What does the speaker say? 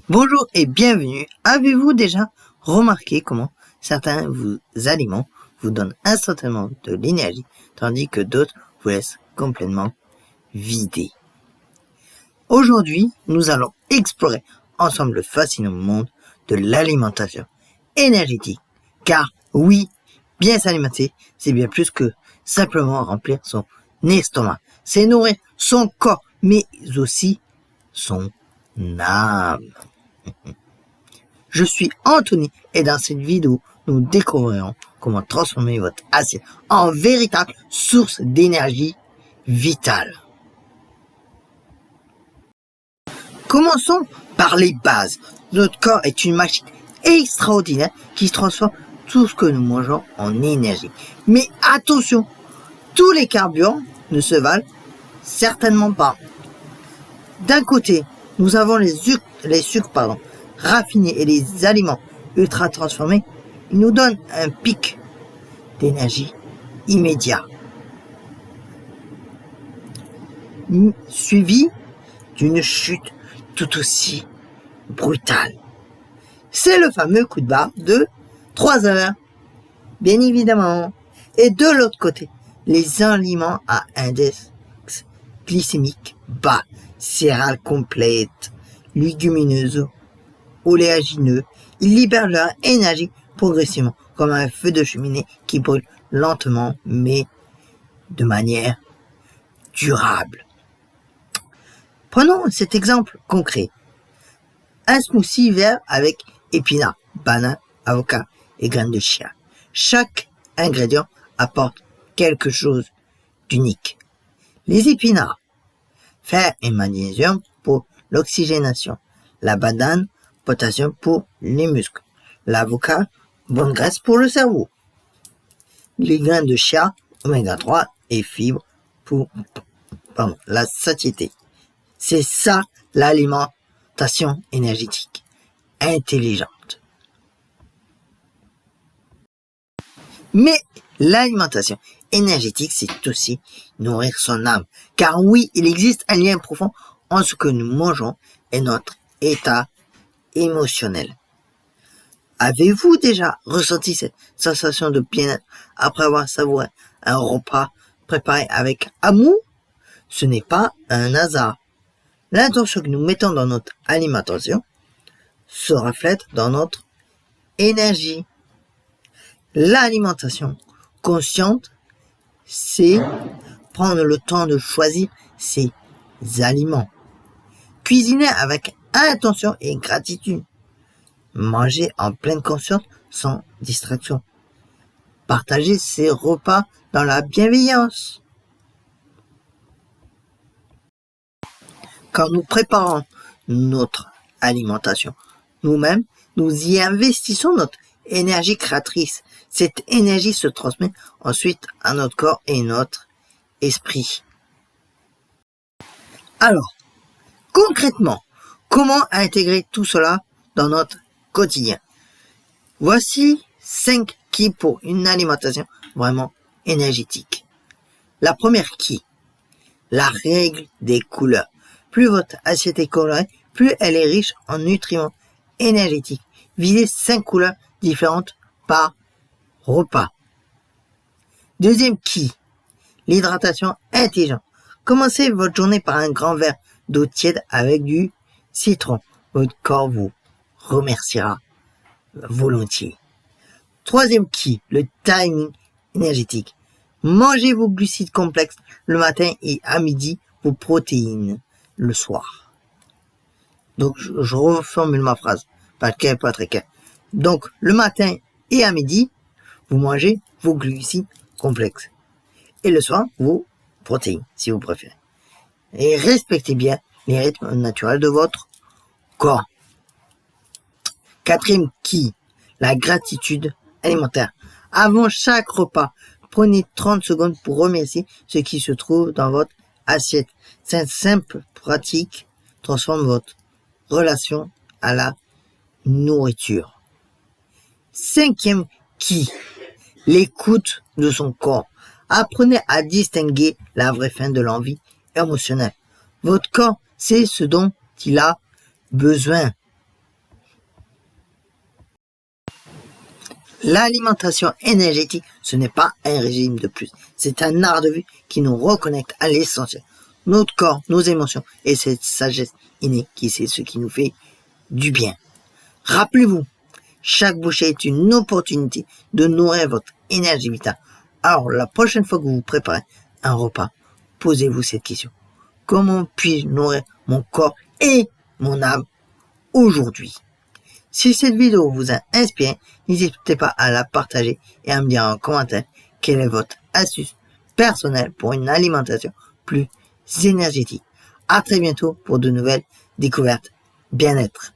Bonjour et bienvenue. Avez-vous déjà remarqué comment certains aliments vous donnent instantanément de l'énergie, tandis que d'autres vous laissent complètement vidés? Aujourd'hui, nous allons explorer ensemble le fascinant monde de l'alimentation énergétique. Car oui, bien s'alimenter, c'est bien plus que simplement remplir son estomac. C'est nourrir son corps, mais aussi son âme. Je suis Anthony et dans cette vidéo, nous découvrirons comment transformer votre assiette en véritable source d'énergie vitale. Commençons par les bases. Notre corps est une machine extraordinaire qui transforme tout ce que nous mangeons en énergie. Mais attention, tous les carburants ne se valent certainement pas. D'un côté, nous avons les sucres raffinés et les aliments ultra transformés. Ils nous donnent un pic d'énergie immédiat, suivi d'une chute tout aussi brutale. C'est le fameux coup de barre de 3 heures, bien évidemment. Et de l'autre côté, les aliments à index glycémique bas, céréales complètes, légumineuses, oléagineux, ils libèrent leur énergie progressivement, comme un feu de cheminée qui brûle lentement, mais de manière durable. Prenons cet exemple concret. Un smoothie vert avec épinards, bananes, avocats et graines de chia. Chaque ingrédient apporte quelque chose d'unique. Les épinards, fer et magnésium pour l'oxygénation. La banane, potassium pour les muscles. L'avocat, bonne graisse pour le cerveau. Les graines de chia, oméga 3 et fibres pour la satiété. C'est ça l'alimentation énergétique intelligente. Mais l'alimentation énergétique, c'est aussi nourrir son âme. Car oui, il existe un lien profond entre ce que nous mangeons et notre état émotionnel. Avez-vous déjà ressenti cette sensation de bien-être après avoir savouré un repas préparé avec amour? Ce n'est pas un hasard. L'intention que nous mettons dans notre alimentation se reflète dans notre énergie. L'alimentation consciente, c'est prendre le temps de choisir ses aliments. Cuisiner avec intention et gratitude. Manger en pleine conscience sans distraction. Partager ses repas dans la bienveillance. Quand nous préparons notre alimentation nous-mêmes, nous y investissons notre énergie créatrice. Cette énergie se transmet ensuite à notre corps et notre esprit. Alors, concrètement, comment intégrer tout cela dans notre quotidien? Voici 5 keys pour une alimentation vraiment énergétique. La première key, la règle des couleurs. Plus votre assiette est colorée, plus elle est riche en nutriments énergétiques. Visez 5 couleurs différentes par repas. Deuxième key, l'hydratation intelligente. Commencez votre journée par un grand verre d'eau tiède avec du citron. Votre corps vous remerciera volontiers. Troisième key, le timing énergétique. Mangez vos glucides complexes le matin et à midi vos protéines le soir. Donc, je reformule ma phrase, pas très clair. Donc, le matin et à midi, vous mangez vos glucides complexes. Et le soir, vos protéines, si vous préférez. Et respectez bien les rythmes naturels de votre corps. Quatrième key, la gratitude alimentaire. Avant chaque repas, prenez 30 secondes pour remercier ce qui se trouve dans votre assiette. Cette simple pratique transforme votre relation à la nourriture. Cinquième key, l'écoute de son corps. Apprenez à distinguer la vraie faim de l'envie émotionnelle. Votre corps c'est ce dont il a besoin. L'alimentation énergétique, ce n'est pas un régime de plus. C'est un art de vie qui nous reconnecte à l'essentiel. Notre corps, nos émotions et cette sagesse innée qui sait ce qui nous fait du bien. Rappelez-vous, chaque bouchée est une opportunité de nourrir votre énergie vitale. Alors, la prochaine fois que vous préparez un repas, posez-vous cette question. Comment puis-je nourrir mon corps et mon âme aujourd'hui? Si cette vidéo vous a inspiré, n'hésitez pas à la partager et à me dire en commentaire quelle est votre astuce personnelle pour une alimentation plus énergétique. À très bientôt pour de nouvelles découvertes bien-être.